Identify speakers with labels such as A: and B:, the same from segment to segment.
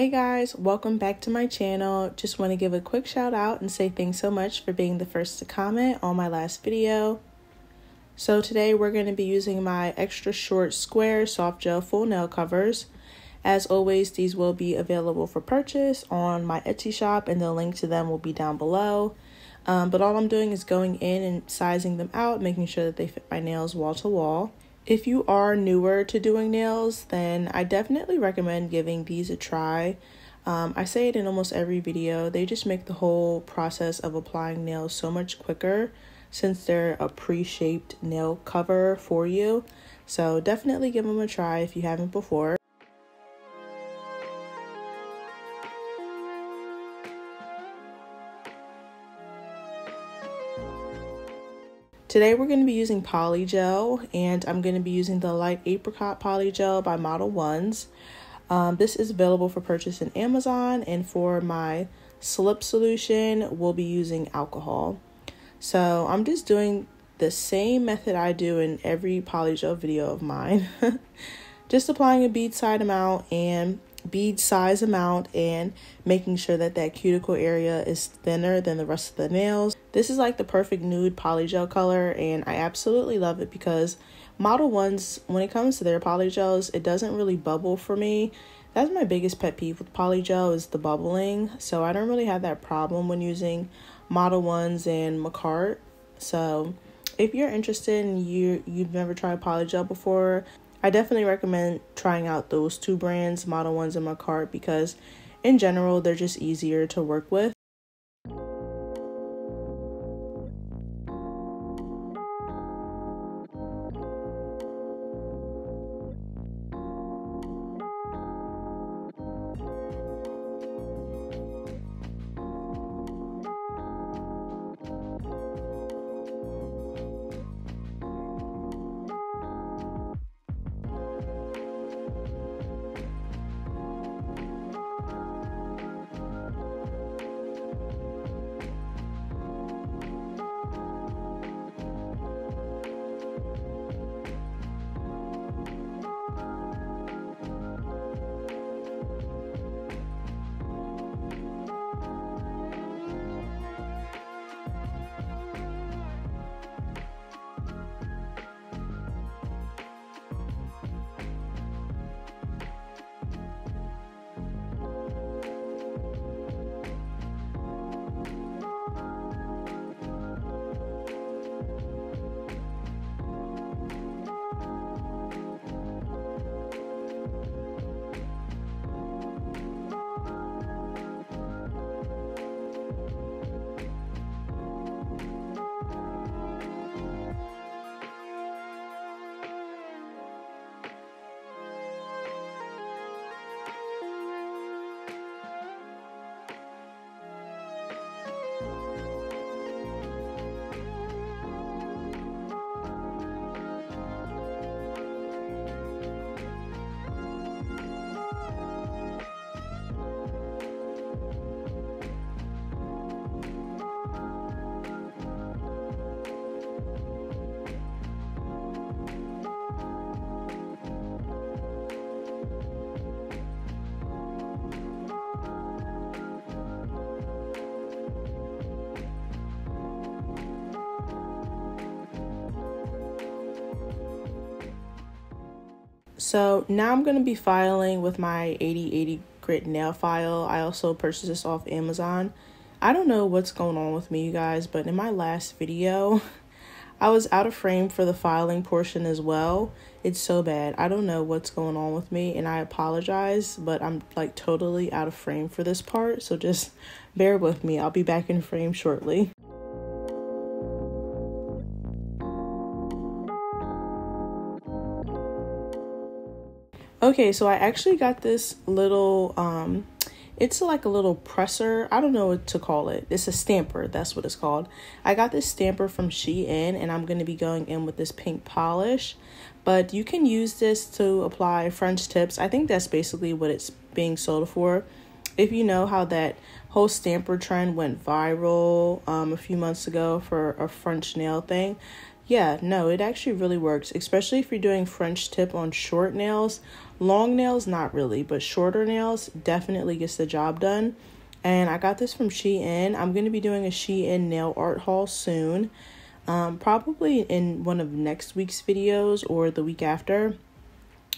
A: Hey guys, welcome back to my channel. Just want to give a quick shout out and say thanks so much for being the first to comment on my last video. So today we're going to be using my extra short square soft gel full nail covers. As always, these will be available for purchase on my Etsy shop and the link to them will be down below. But all I'm doing is going in and sizing them out, making sure that they fit my nails wall to wall. If you are newer to doing nails, then I definitely recommend giving these a try. I say it in almost every video. They just make the whole process of applying nails so much quicker since they're a pre-shaped nail cover for you. So definitely give them a try if you haven't before. Today we're going to be using Polygel, and I'm going to be using the Light Apricot Polygel by Model 1s. This is available for purchase in Amazon, and for my slip solution, we'll be using alcohol. So I'm just doing the same method I do in every Polygel video of mine. Just applying a bead size amount and making sure that that cuticle area is thinner than the rest of the nails. This is like the perfect nude polygel color, and I absolutely love it because Model 1s, when it comes to their polygels, it doesn't really bubble for me. That's my biggest pet peeve with polygel, is the bubbling. So I don't really have that problem when using Model 1s and MAKARRT. So if you're interested and you've never tried polygel before, I definitely recommend trying out those two brands, Model 1s and MAKARRT, because in general, they're just easier to work with. So now I'm going to be filing with my 80/80 grit nail file. I also purchased this off Amazon. I don't know what's going on with me, you guys, but in my last video, I was out of frame for the filing portion as well. It's so bad. I don't know what's going on with me, and I apologize, but I'm like totally out of frame for this part. So just bear with me. I'll be back in frame shortly. Okay, so I actually got this little, it's like a little presser. I don't know what to call it. It's a stamper. That's what it's called. I got this stamper from Shein, and I'm going to be going in with this pink polish. But you can use this to apply French tips. I think that's basically what it's being sold for. If you know how that whole stamper trend went viral a few months ago for a French nail thing. Yeah, no, it actually really works, especially if you're doing French tip on short nails. Long nails, not really, but shorter nails definitely gets the job done. And I got this from Shein. I'm going to be doing a Shein nail art haul soon, probably in one of next week's videos or the week after.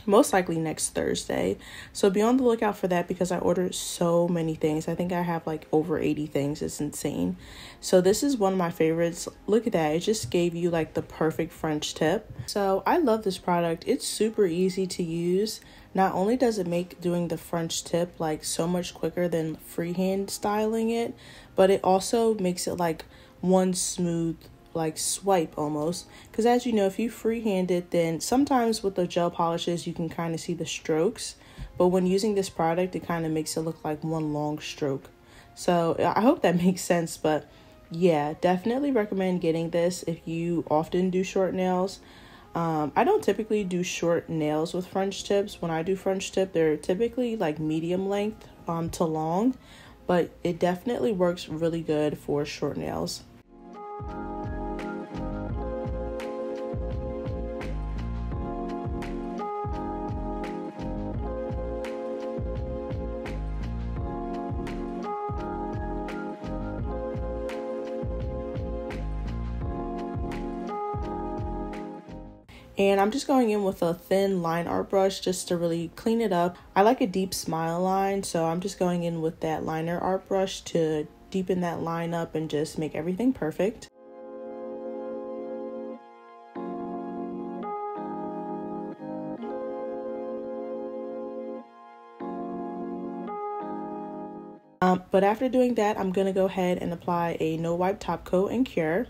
A: Most likely next Thursday. So be on the lookout for that because I ordered so many things. I think I have like over 80 things. It's insane. So this is one of my favorites. Look at that. It just gave you like the perfect French tip. So I love this product. It's super easy to use. Not only does it make doing the French tip like so much quicker than freehand styling it, but it also makes it like one smooth like swipe almost, because as you know, if you freehand it, then sometimes with the gel polishes you can kind of see the strokes, but when using this product it kind of makes it look like one long stroke. So I hope that makes sense. But yeah, definitely recommend getting this if you often do short nails. I don't typically do short nails with French tips. When I do French tip, they're typically like medium length to long, but it definitely works really good for short nails. And I'm just going in with a thin line art brush just to really clean it up. I like a deep smile line, so I'm just going in with that liner art brush to deepen that line up and just make everything perfect. But after doing that, I'm going to go ahead and apply a no wipe top coat and cure.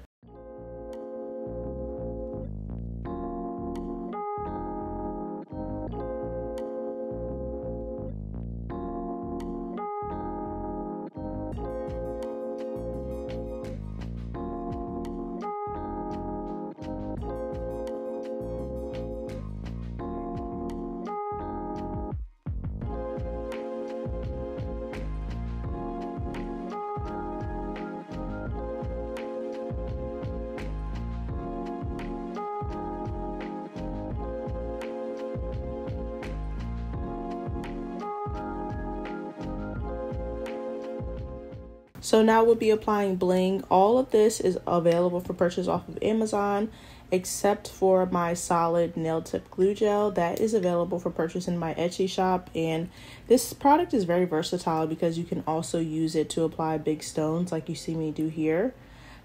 A: So now we'll be applying bling. All of this is available for purchase off of Amazon, except for my solid nail tip glue gel. That is available for purchase in my Etsy shop. And this product is very versatile because you can also use it to apply big stones like you see me do here.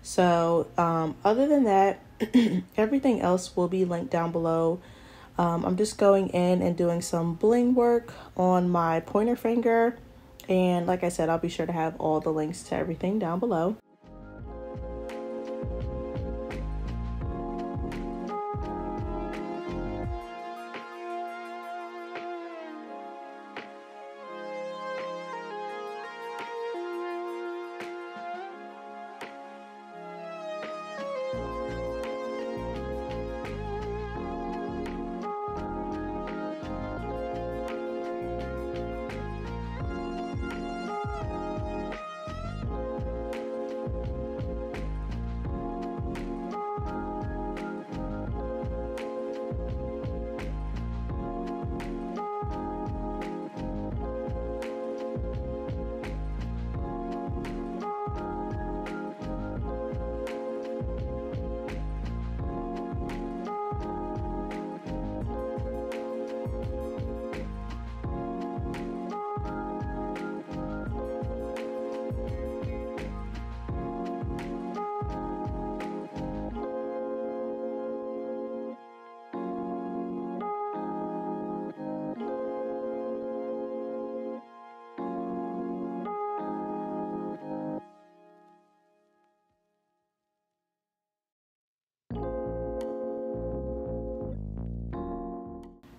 A: So other than that, everything else will be linked down below. I'm just going in and doing some bling work on my pointer finger. And like I said, I'll be sure to have all the links to everything down below.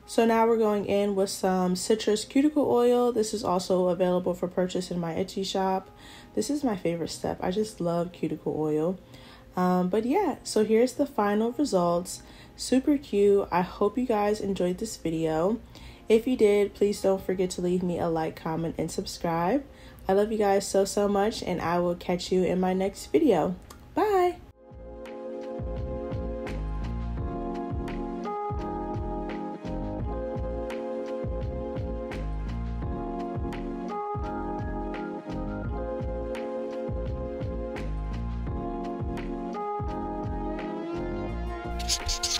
A: So now we're going in with some citrus cuticle oil. This is also available for purchase in my Etsy shop. This is my favorite step. I just love cuticle oil. But yeah, so here's the final results. Super cute. I hope you guys enjoyed this video. If you did, please don't forget to leave me a like, comment, and subscribe. I love you guys so much, and I will catch you in my next video. Bye!
B: You